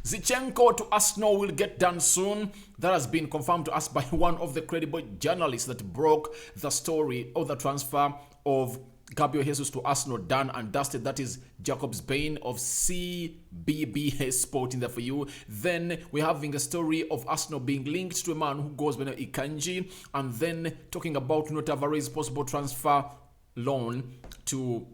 Zinchenko to Arsenal will get done soon. That has been confirmed to us by one of the credible journalists that broke the story of the transfer of Gabriel Jesus to Arsenal, done and dusted. That is Jacobs Bain of CBBS Sport in there for you. Then we're having a story of Arsenal being linked to a man who goes by the name Ikanji, and then talking about Tavares' possible transfer loan to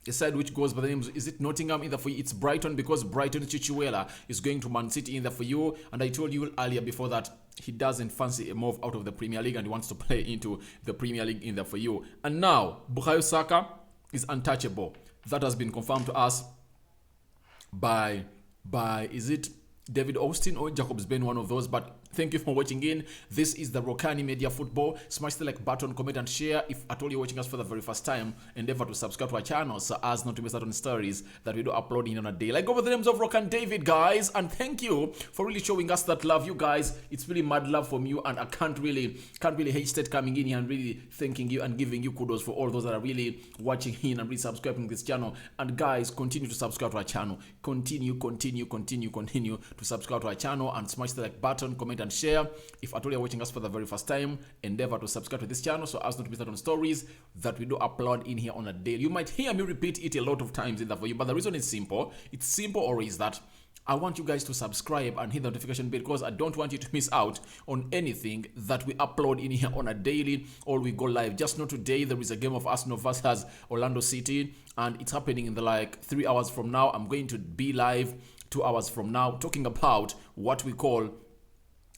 a side which goes by the name, is it Nottingham in there for you? It's Brighton, because Brighton Chichuela is going to Man City in there for you. And I told you earlier before that he doesn't fancy a move out of the Premier League and he wants to play into the Premier League in there for you. And now Bukayo Saka is untouchable. That has been confirmed to us by is it David Austin or Jacobs Bain, one of those. But thank you for watching in. This is the Rokani Media Football. Smash the like button, comment and share. If at all you're watching us for the very first time, endeavor to subscribe to our channel so as not to miss out on stories that we do upload in on a day. Like over the names of Rock and David, guys. And thank you for really showing us that love. You guys, it's really mad love from you, and I can't really hesitate coming in here and really thanking you and giving you kudos for all those that are really watching in and really subscribing to this channel. And guys, continue to subscribe to our channel. Continue to subscribe to our channel and smash the like button, comment and share. If at all you're watching us for the very first time, endeavor to subscribe to this channel so as not to miss out on stories that we do upload in here on a daily. You might hear me repeat it a lot of times in that for you, but the reason is simple. It's simple always that I want you guys to subscribe and hit the notification bell, because I don't want you to miss out on anything that we upload in here on a daily or we go live. Just know today there is a game of Arsenal versus Orlando City, and it's happening in the like 3 hours from now. I'm going to be live 2 hours from now talking about what we call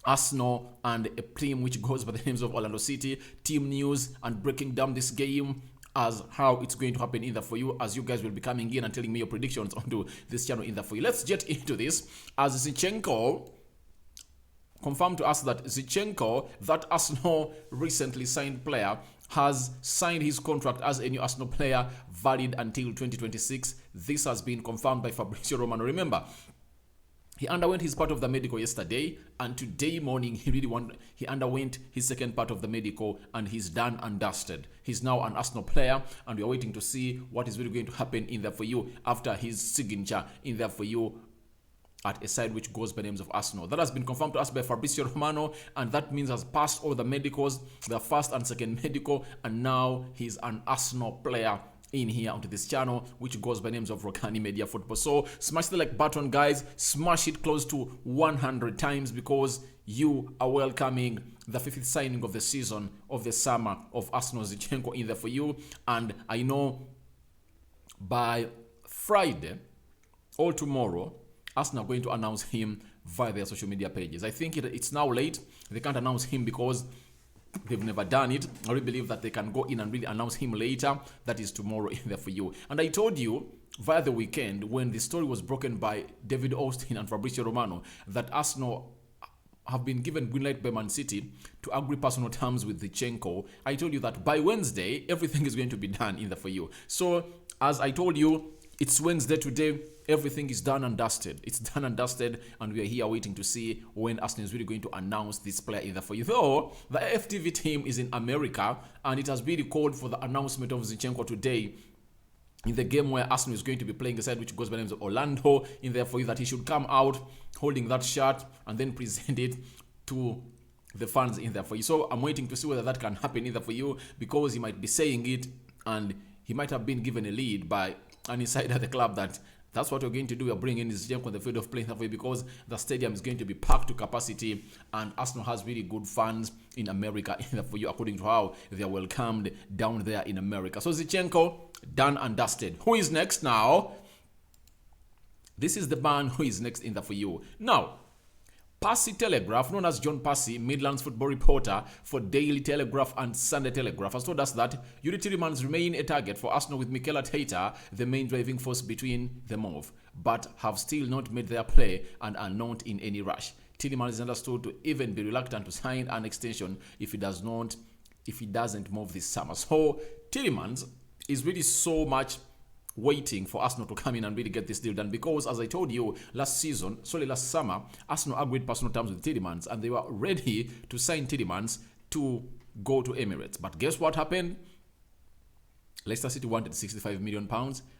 Arsenal and a team which goes by the names of Orlando City, team news, and breaking down this game as how it's going to happen in there for you, as you guys will be coming in and telling me your predictions onto this channel in there for you. Let's get into this. As Zinchenko confirmed to us that Zinchenko, that Arsenal recently signed player, has signed his contract as a new Arsenal player valid until 2026. This has been confirmed by Fabrizio Romano. Remember, he underwent his part of the medical yesterday, and today morning he underwent his second part of the medical, and he's done and dusted. He's now an Arsenal player, and we are waiting to see what is really going to happen in there for you after his signature in there for you at a side which goes by names of Arsenal. That has been confirmed to us by Fabrizio Romano, and that means has passed all the medicals, the first and second medical, and now he's an Arsenal player in here onto this channel, which goes by names of Rokani Media Football. So smash the like button, guys. Smash it close to 100 times, because you are welcoming the 50th signing of the season of the summer of Arsenal Zinchenko in there for you. And I know by Friday or tomorrow, Arsenal are going to announce him via their social media pages. I think it's now late. They can't announce him because they've never done it. I really believe that they can go in and really announce him later. That is tomorrow in there for you. And I told you via the weekend, when the story was broken by David Austin and Fabrizio Romano, that Arsenal have been given green light by Man City to agree personal terms with Zinchenko. I told you that by Wednesday, everything is going to be done in there for you. So as I told you, it's Wednesday today. Everything is done and dusted. It's done and dusted, and we are here waiting to see when Arsenal is really going to announce this player either for you. Though the FTV team is in America, and it has really called for the announcement of Zinchenko today in the game where Arsenal is going to be playing a side which goes by the names of Orlando in there for you, that he should come out holding that shirt and then present it to the fans in there for you. So I'm waiting to see whether that can happen either for you, because he might be saying it and he might have been given a lead by an insider at the club that that's what we're going to do. We're bringing Zinchenko on the field of play because the stadium is going to be packed to capacity, and Arsenal has really good fans in America for you, according to how they are welcomed down there in America. So Zinchenko, done and dusted. Who is next now? This is the man who is next in there for you. Now, Passy Telegraph, known as John Passy, Midlands football reporter for Daily Telegraph and Sunday Telegraph, has told us that Youri Tielemans remain a target for Arsenal, with Mikel Arteta the main driving force between the move, but have still not made their play and are not in any rush. Tielemans is understood to even be reluctant to sign an extension if he doesn't move this summer. So Tielemans is really so much waiting for Arsenal to come in and really get this deal done, because as I told you last summer, Arsenal agreed personal terms with Tielemans, and they were ready to sign Tielemans to go to Emirates. But guess what happened? Leicester City wanted £65 million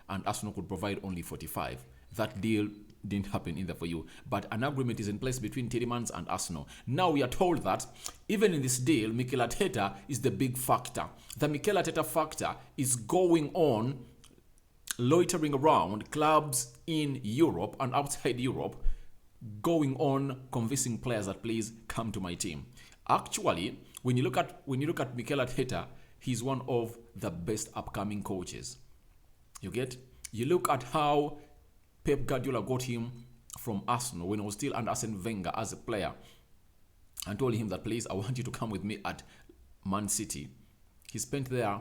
and Arsenal could provide only 45. That deal didn't happen either for you. But an agreement is in place between Tielemans and Arsenal. Now we are told that even in this deal, Mikel Arteta is the big factor. The Mikel Arteta factor is going on loitering around clubs in Europe and outside Europe, going on convincing players that please come to my team. Actually, when you look at Mikel Arteta, he's one of the best upcoming coaches. You get? You look at how Pep Guardiola got him from Arsenal when he was still under Arsene Wenger as a player and told him that please, I want you to come with me at Man City. He spent there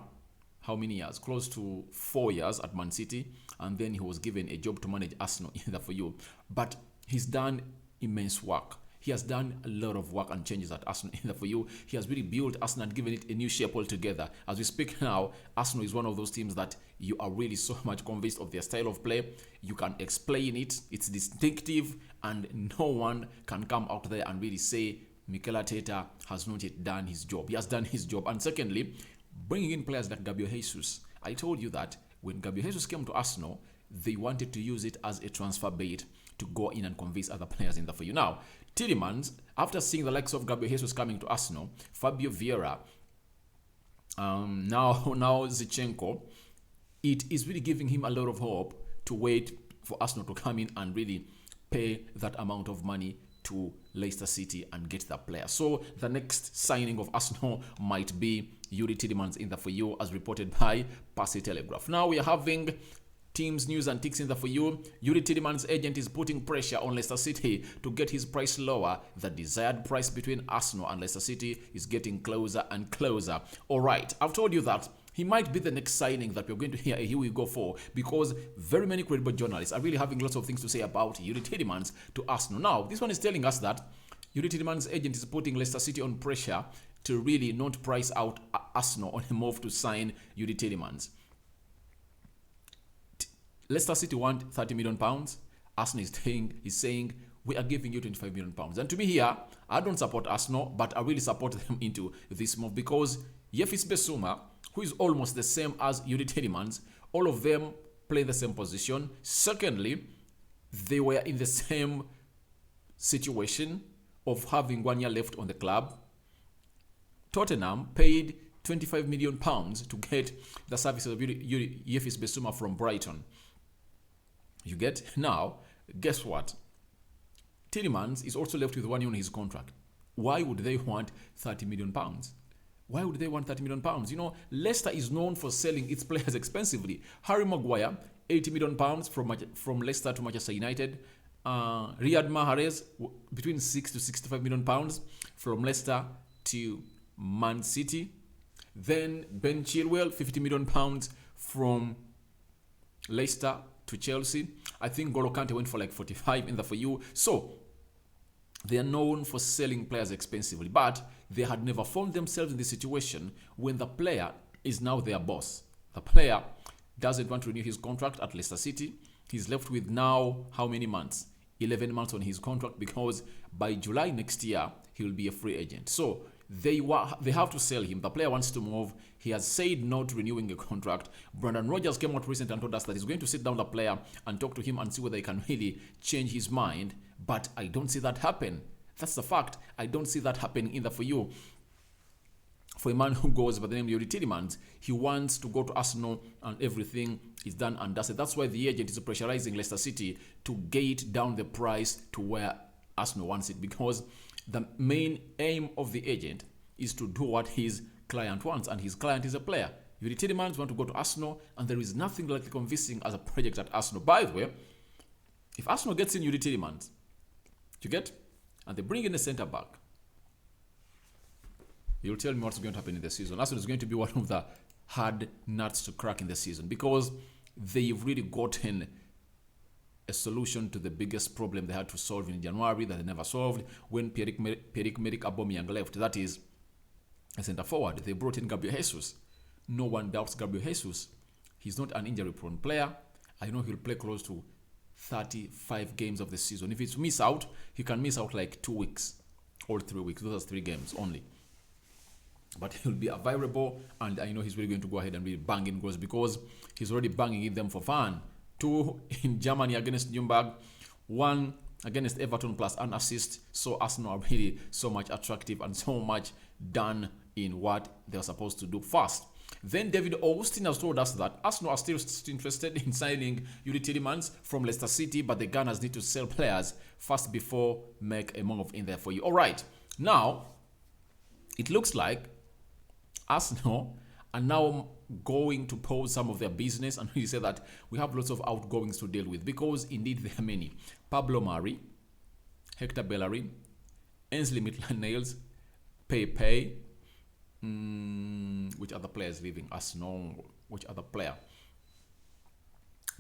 how many years? Close to 4 years at Man City, and then he was given a job to manage Arsenal either for you. But he's done immense work. He has done a lot of work and changes at Arsenal either for you. He has really built Arsenal and given it a new shape altogether. As we speak now, Arsenal is one of those teams that you are really so much convinced of their style of play. You can explain it. It's distinctive, and no one can come out there and really say Mikel Arteta has not yet done his job. He has done his job. And secondly, bringing in players like Gabriel Jesus. I told you that when Gabriel Jesus came to Arsenal, they wanted to use it as a transfer bait to go in and convince other players in there for you. Now, Tielemans, after seeing the likes of Gabriel Jesus coming to Arsenal, Fabio Vieira, now Zinchenko, it is really giving him a lot of hope to wait for Arsenal to come in and really pay that amount of money to Leicester City and get that player. So the next signing of Arsenal might be Youri Tielemans in there for you, as reported by Passy Telegraph. Now we are having teams news and ticks in there for you. Youri Tielemans' agent is putting pressure on Leicester City to get his price lower. The desired price between Arsenal and Leicester City is getting closer and closer. All right, I've told you that he might be the next signing that we're going to hear a here we go for, because very many credible journalists are really having lots of things to say about Youri Tielemans to Arsenal. Now, this one is telling us that Youri Tielemans' agent is putting Leicester City on pressure to really not price out Arsenal on a move to sign Youri Tielemans. Leicester City want £30 million. Arsenal is saying we are giving you £25 million. And to me here, I don't support Arsenal, but I really support them into this move, because Yefis Bissouma, who is almost the same as Youri Tielemans, all of them play the same position. Secondly, they were in the same situation of having 1 year left on the club. Tottenham paid £25 million to get the services of Yefis Bissouma from Brighton. You get? Now, guess what? Tielemans is also left with 1 year on his contract. Why would they want £30 million? Why would they want £30 million? You know, Leicester is known for selling its players expensively. Harry Maguire, £80 million from Leicester to Manchester United. Riyad Mahrez, between £6 to £65 million from Leicester to Man City. Then Ben Chilwell, £50 million from Leicester to Chelsea. I think N'Golo Kante went for like 45 in the for you. So they are known for selling players expensively, but they had never found themselves in this situation when the player is now their boss. The player doesn't want to renew his contract at Leicester City. He's left with now how many months? 11 months on his contract, because by July next year he will be a free agent. So they have to sell him. The player wants to move. He has said no to renewing a contract. Brendan Rodgers came out recently and told us that he's going to sit down the player and talk to him and see whether he can really change his mind. But I don't see that happen. That's the fact. I don't see that happening either for you. For a man who goes by the name of Youri Tielemans, he wants to go to Arsenal and everything is done and dusted. That's why the agent is pressurizing Leicester City to gate down the price to where Arsenal wants it, because the main aim of the agent is to do what his client wants, and his client is a player. Youri Tielemans wants to go to Arsenal, and there is nothing like convincing as a project at Arsenal. By the way, if Arsenal gets in Youri Tielemans, you get, and they bring in a centre back, you'll tell me what's going to happen in the season. Arsenal is going to be one of the hard nuts to crack in the season, because they've really gotten a solution to the biggest problem they had to solve in January that they never solved when Pierre-Emerick Aubameyang left. That is a centre forward. They brought in Gabriel Jesus. No one doubts Gabriel Jesus. He's not an injury-prone player. I know he'll play close to 35 games of the season. If it's miss out, he can miss out like 2 weeks or 3 weeks. Those are 3 games only. But he'll be available, and I know he's really going to go ahead and really bang in goals, because he's already banging in them for fun. 2 in Germany against Nuremberg, 1 against Everton plus an assist. So Arsenal are really so much attractive and so much done in what they're supposed to do first. Then David Austin has told us that Arsenal are still interested in signing Youri Tielemans from Leicester City, but the Gunners need to sell players first before make a move in there for you. All right, now it looks like Arsenal are now going to pause some of their business and he said that we have lots of outgoings to deal with, because indeed there are many. Pablo Mari, Hector Bellerin, Ainsley Maitland-Niles, Pepe, which other players leaving Arsenal? Which other player?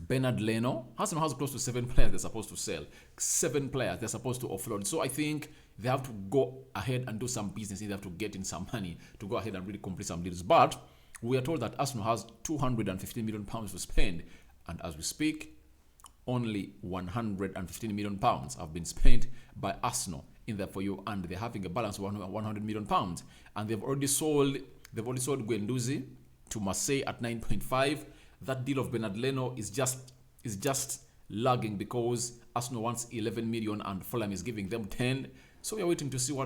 Bernard Leno. Arsenal has close to 7 players they're supposed to sell. 7 players they're supposed to offload. So I think they have to go ahead and do some business. They have to get in some money to go ahead and really complete some deals. But we are told that Arsenal has £250 million to spend. And as we speak, only £115 million have been spent by Arsenal in there for you, and they're having a balance of £100 million, and they've already sold Guendouzi to Marseille at 9.5. That deal of Bernard Leno is just lagging because Arsenal wants 11 million and Fulham is giving them 10. So we are waiting to see how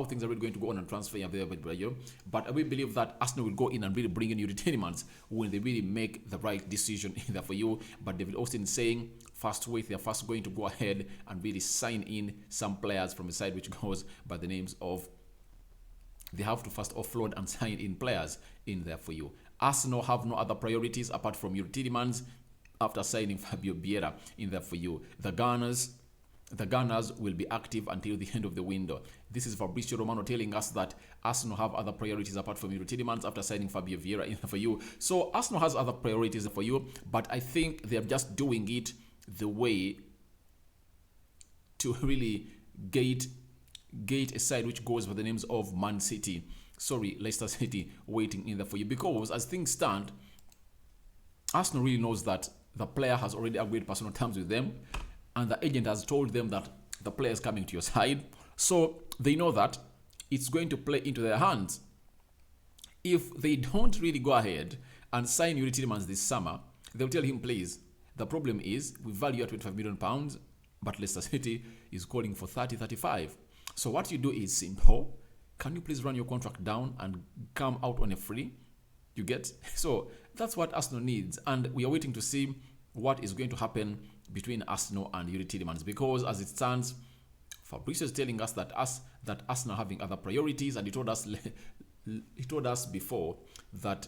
things are really going to go on and transfer available. But we believe that Arsenal will go in and really bring in Youri Tielemans when they really make the right decision in there for you. But David Austin is saying they're first going to go ahead and really sign in some players from the side which goes by the names of, they have to first offload and sign in players in there for you. Arsenal have no other priorities apart from Youri Tielemans after signing Fabio Vieira in there for you. The Gunners will be active until the end of the window. This is Fabrizio Romano telling us that Arsenal have other priorities apart from Youri Tielemans after signing Fabio Vieira in for you. So Arsenal has other priorities for you, but I think they're just doing it the way to really gate a side which goes by the names of Leicester City waiting in there for you. Because as things stand, Arsenal really knows that the player has already agreed personal terms with them, and the agent has told them that the player is coming to your side. So they know that it's going to play into their hands. If they don't really go ahead and sign Youri Tielemans this summer, they'll tell him, please, the problem is we value at £25 million, but Leicester City is calling for 35. So what you do is simple. Can you please run your contract down and come out on a free? You get? So that's what Arsenal needs. And we are waiting to see what is going to happen between Arsenal and Youri Tielemans, because as it stands, Fabrizio is telling us that Arsenal are having other priorities, and he told us before that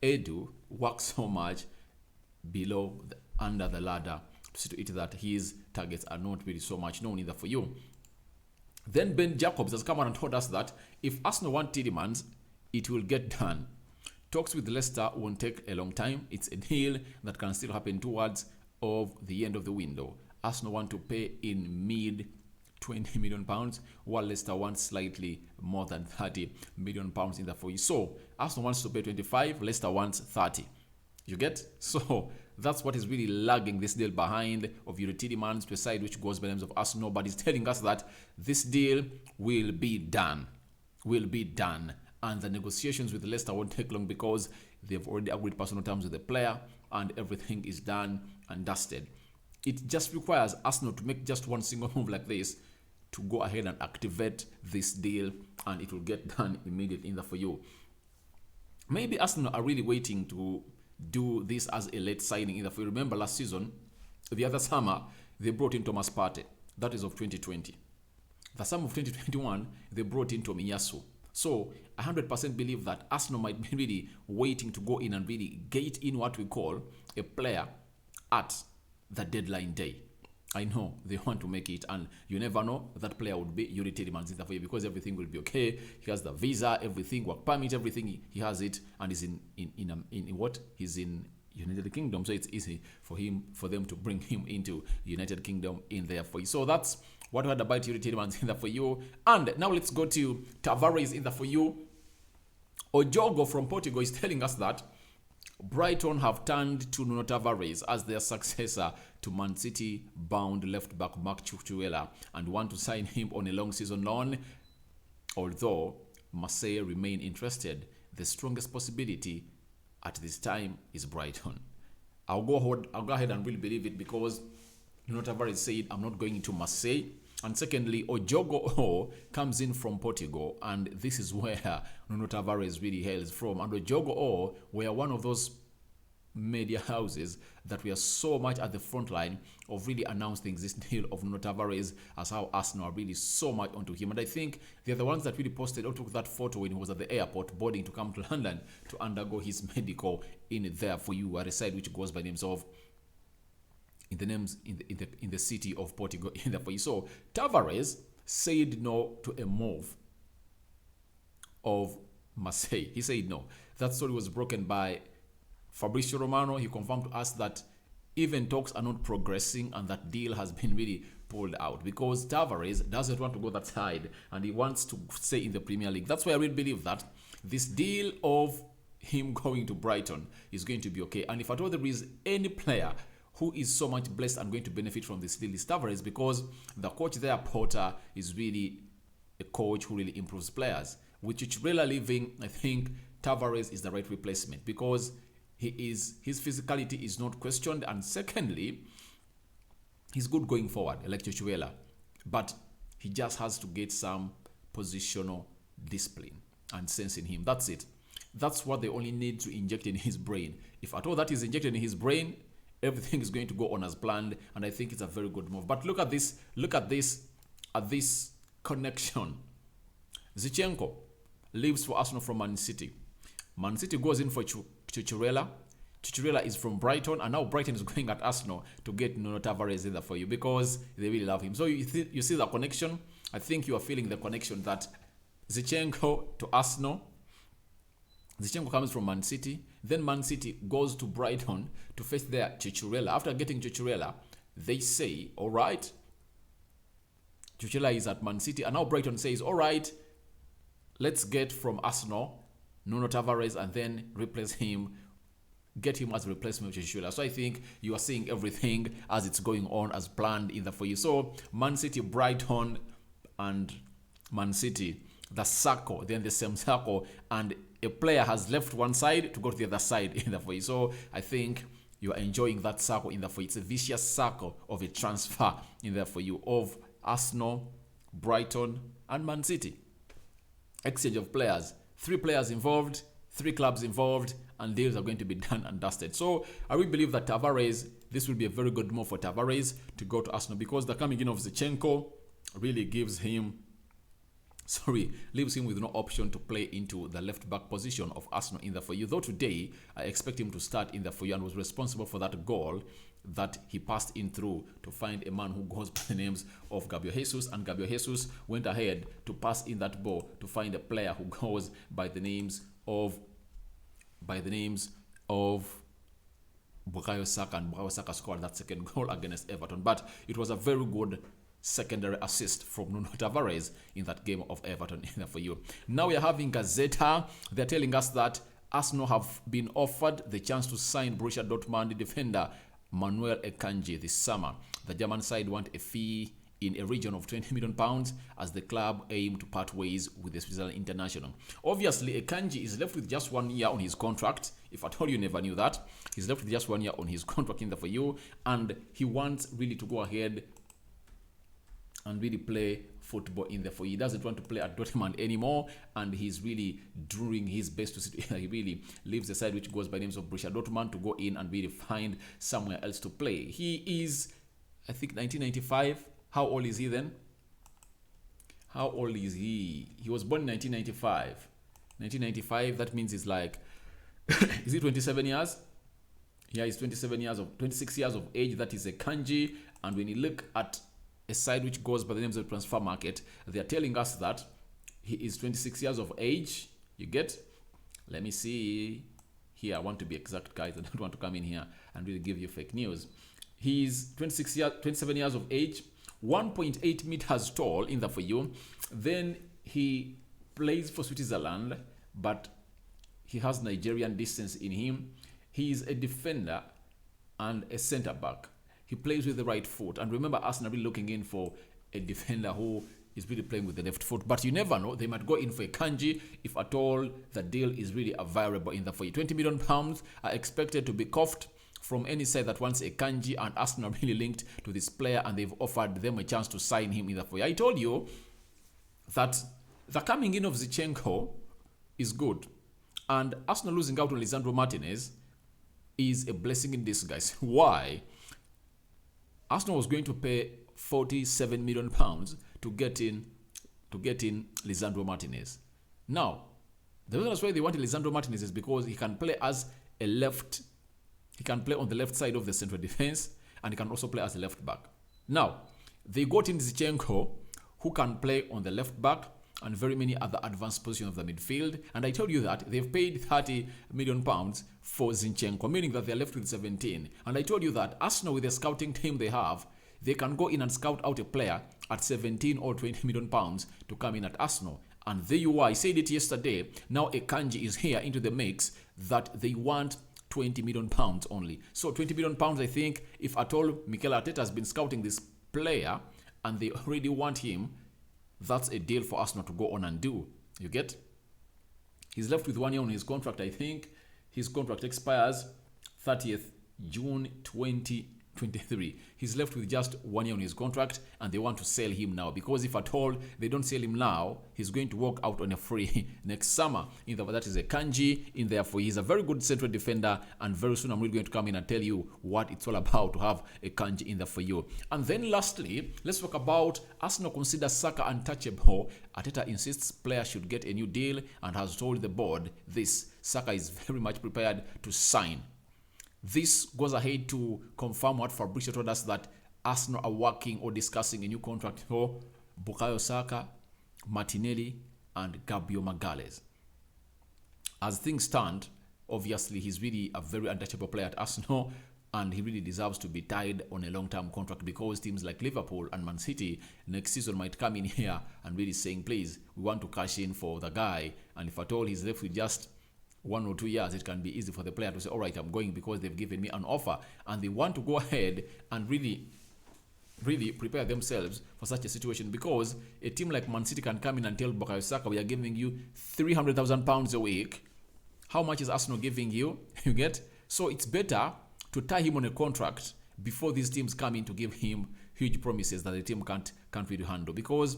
Edu works so much under the ladder to see to it that his targets are not really so much known either for you. Then Ben Jacobs has come out and told us that if Arsenal want Tielemans, it will get done. Talks with Leicester won't take a long time. It's a deal that can still happen towards of the end of the window. Arsenal want to pay in mid £20 million, while Leicester wants slightly more than £30 million in the for you. So Arsenal wants to pay 25, Leicester wants 30. You get? So that's what is really lagging this deal behind of Youri Tielemans to a side which goes by the names of Arsenal, but it's telling us that this deal will be done. And the negotiations with Leicester won't take long because they've already agreed personal terms with the player and everything is done and dusted. It just requires Arsenal to make just one single move like this to go ahead and activate this deal, and it will get done immediately in there for you. Maybe Arsenal are really waiting to do this as a late signing. If you remember last season, the other summer, they brought in Thomas Partey. That is of 2020. The summer of 2021, they brought in Tomiyasu. So, 100% believe that Arsenal might be really waiting to go in and really gate in what we call a player at the deadline day. I know they want to make it, and you never know, that player would be Youri Tielemans in the way, because everything will be okay. He has the visa, everything, work permit, everything. He has it, and is in what? He's in United Kingdom, so it's easy for them to bring him into United Kingdom in there for you. So that's what we had about Youri Tielemans in there for you. And now let's go to Tavares in there for you. Ojogo from Portugal is telling us that Brighton have turned to Nuno Tavares as their successor to Man City bound left back Marc Cucurella and want to sign him on a long season loan. Although Marseille remain interested, the strongest possibility at this time is Brighton. I'll go ahead and really believe it, because Nuno Tavares said, I'm not going to Marseille. And secondly, Ojogo comes in from Portugal, and this is where Nuno Tavares really hails from. And Ojogo were one of those media houses that were so much at the front line of really announcing this deal of Nuno Tavares, as how Arsenal are really so much onto him. And I think they're the ones that really posted or took that photo when he was at the airport boarding to come to London to undergo his medical in there for you, at a side which goes by names of in the city of Portugal in there for you. So Tavares said no to a move of Marseille. He said no. That story was broken by Fabrizio Romano. He confirmed to us that even talks are not progressing and that deal has been really pulled out because Tavares doesn't want to go that side and he wants to stay in the Premier League. That's why I really believe that this deal of him going to Brighton is going to be okay. And if at all there is any player who is so much blessed and going to benefit from this deal is Tavares, because the coach there, Potter, is really a coach who really improves players. With Chicharella leaving, I think Tavares is the right replacement because his physicality is not questioned, and secondly, he's good going forward, like Chicharella, but he just has to get some positional discipline and sense in him. That's it. That's what they only need to inject in his brain. If at all that is injected in his brain, everything is going to go on as planned, and I think it's a very good move. But look at this connection. Zinchenko leaves for Arsenal from Man City. Man City goes in for Chicharella. Chicharella is from Brighton, and now Brighton is going at Arsenal to get Nuno Tavares in there for you because they really love him. So you see the connection. I think you are feeling the connection that Zinchenko to Arsenal. Zinchenko comes from Man City. Then Man City goes to Brighton to face their Chicharella. After getting Chicharella, they say, all right, Chicharella is at Man City. And now Brighton says, all right, let's get from Arsenal Nuno Tavares and then replace him, get him as a replacement of Chicharella. So I think you are seeing everything as it's going on as planned in the for you. So Man City, Brighton, and Man City, the circle, then the same circle, and a player has left one side to go to the other side in the for you. So I think you are enjoying that circle in the for you. It's a vicious circle of a transfer in there for you of Arsenal, Brighton, and Man City. Exchange of players. 3 players involved, 3 clubs involved, and deals are going to be done and dusted. So I really believe that Tavares, this will be a very good move for Tavares to go to Arsenal because the coming in of Zinchenko really leaves him with no option to play into the left back position of Arsenal in the for you. Though today, I expect him to start in the for you and was responsible for that goal that he passed in through to find a man who goes by the names of Gabriel Jesus, and Gabriel Jesus went ahead to pass in that ball to find a player who goes by the names of Bukayo Saka, and Bukayo Saka scored that second goal against Everton. But it was a very good secondary assist from Nuno Tavares in that game of Everton for you. Now we are having Gazeta. They're telling us that Arsenal have been offered the chance to sign Borussia Dortmund defender Manuel Akanji this summer. The German side want a fee in a region of £20 million as the club aim to part ways with the Switzerland international. Obviously, Akanji is left with just 1 year on his contract. If I told you never knew that, he's left with just 1 year on his contract in there for you, and he wants really to go ahead and really play football in there for you. He doesn't want to play at Dortmund anymore, and he's really doing his best to see he really leaves the side which goes by names of Borussia Dortmund to go in and really find somewhere else to play. He is, I think, 1995. How old is he then? How old is he? He was born in 1995. 1995, that means he's like, is he 27 years? Yeah, he's 26 years of age. That is a kanji. And when you look at a side which goes by the names of transfer market, they are telling us that he is 26 years of age. You get? Let me see. Here, I want to be exact, guys. I don't want to come in here and really give you fake news. He's 27 years of age, 1.8 meters tall in the for you. Then he plays for Switzerland, but he has Nigerian distance in him. He is a defender and a centre back. He plays with the right foot. And remember, Arsenal really looking in for a defender who is really playing with the left foot. But you never know. They might go in for a kanji if at all the deal is really a variable in the for you. £20 million are expected to be coughed from any side that wants a Kanji, and Arsenal really linked to this player and they've offered them a chance to sign him in the foyer. I told you that the coming in of Zinchenko is good, and Arsenal losing out on Lisandro Martinez is a blessing in disguise. Why? Arsenal was going to pay £47 million to get in Lisandro Martinez. Now, the reason that's why they wanted Lisandro Martinez is because he can play as a left. He can play on the left side of the central defense, and he can also play as a left back. Now, they got in Zinchenko, who can play on the left back and very many other advanced positions of the midfield. And I told you that they've paid £30 million for Zinchenko, meaning that they're left with 17. And I told you that Arsenal, with the scouting team they have, they can go in and scout out a player at 17 or £20 million to come in at Arsenal. And there you are. I said it yesterday. Now a Kanji is here into the mix that they want £20 million only. So £20 million, I think, if at all Mikel Arteta has been scouting this player and they already want him, that's a deal for Arsenal to go on and do. You get? He's left with 1 year on his contract. I think his contract expires 30th June 2023. He's left with just 1 year on his contract, and they want to sell him now, because if at all they don't sell him now, he's going to walk out on a free next summer. That is a Kanji in there for. He's a very good central defender, and very soon I'm really going to come in and tell you what it's all about to have a Kanji in there for you. And then lastly, let's talk about Arsenal consider Saka untouchable. Arteta insists players should get a new deal and has told the board this. Saka is very much prepared to sign. This goes ahead to confirm what Fabrizio told us, that Arsenal are working or discussing a new contract for Bukayo Saka, Martinelli, and Gabriel Magalhaes. As things stand, obviously he's really a very untouchable player at Arsenal, and he really deserves to be tied on a long-term contract, because teams like Liverpool and Man City next season might come in here and really saying, please, we want to cash in for the guy. And if at all he's left with just 1 or 2 years, it can be easy for the player to say, all right, I'm going because they've given me an offer, and they want to go ahead and really prepare themselves for such a situation, because a team like Man City can come in and tell Bukayo Saka, we are giving you £300,000 a week. How much is Arsenal giving you? You get? So it's better to tie him on a contract before these teams come in to give him huge promises that the team can't really handle, because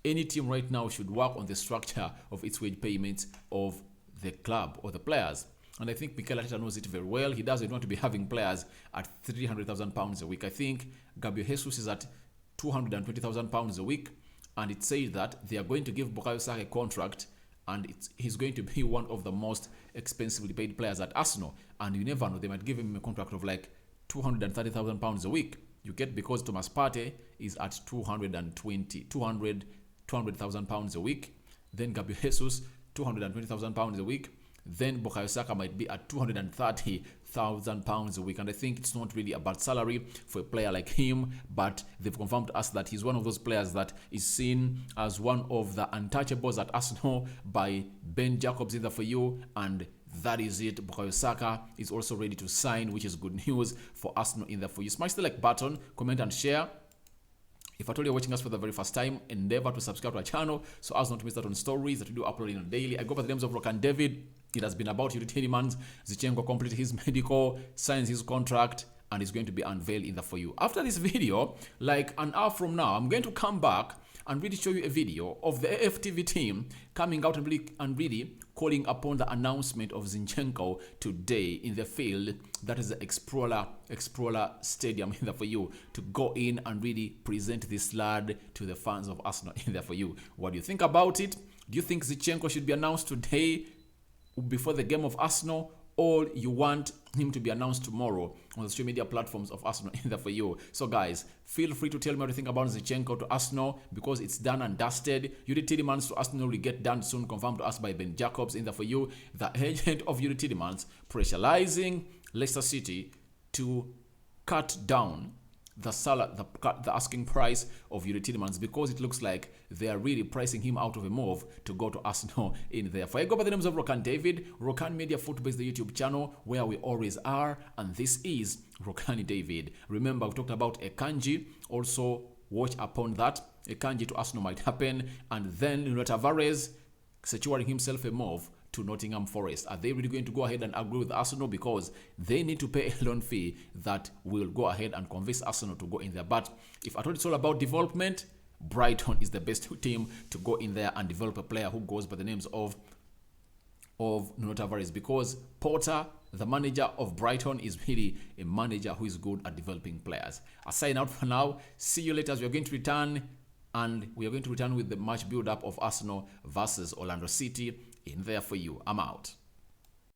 any team right now should work on the structure of its wage payments of the club or the players. And I think Mikel Arteta knows it very well. He doesn't want to be having players at £300,000 a week. I think Gabriel Jesus is at £220,000 a week, and it says that they are going to give Bukayo Saka a contract, and he's going to be one of the most expensively paid players at Arsenal. And you never know, they might give him a contract of like £230,000 a week. You get, because Thomas Partey is at £200,000 a week. Then Gabriel Jesus, £220,000 a week. Then Bukayo Saka might be at £230,000 a week. And I think it's not really a bad salary for a player like him, but they've confirmed to us that he's one of those players that is seen as one of the untouchables at Arsenal by Ben Jacobs in the for you, and that is it. Bukayo Saka is also ready to sign, which is good news for Arsenal in the for you. Smash the like button, comment and share. If at all you're watching us for the very first time, endeavor to subscribe to our channel so as not to miss out on stories that we do uploading on daily. I go by the names of Rokani David. It has been about Youri Tielemans. Zinchenko completed his medical, signs his contract, and is going to be unveiled in the for you. After this video, like an hour from now, I'm going to come back and really show you a video of the AFTV team coming out and really calling upon the announcement of Zinchenko today in the field. That is the Explorer Stadium in there for you, to go in and really present this lad to the fans of Arsenal in there for you. What do you think about it? Do you think Zinchenko should be announced today before the game of Arsenal, or you want him to be announced tomorrow on the social media platforms of Arsenal in there for you? So guys, feel free to tell me what you think about Zinchenko to Arsenal, because it's done and dusted. Youri Tielemans to Arsenal will get done soon, confirmed to us by Ben Jacobs in there for you. The agent of Youri Tielemans pressurizing Leicester City to cut down the asking price of Youri Tielemans, because it looks like they are really pricing him out of a move to go to Arsenal in there. For I go by the names of Rokani David. Rokani Media Football is the YouTube channel where we always are, and this is Rokani David. Remember, we talked about a Kanji. Also, watch upon that. A Kanji to Arsenal might happen, and then Tavares securing himself a move to Nottingham Forest. Are they really going to go ahead and agree with Arsenal? Because they need to pay a loan fee that will go ahead and convince Arsenal to go in there. But if I thought it's all about development, Brighton is the best team to go in there and develop a player who goes by the names of Nuno Tavares, because Potter, the manager of Brighton, is really a manager who is good at developing players. I sign out for now. See you later. We are going to return, and we are going to return with the match build-up of Arsenal versus Orlando City in there for you. I'm out.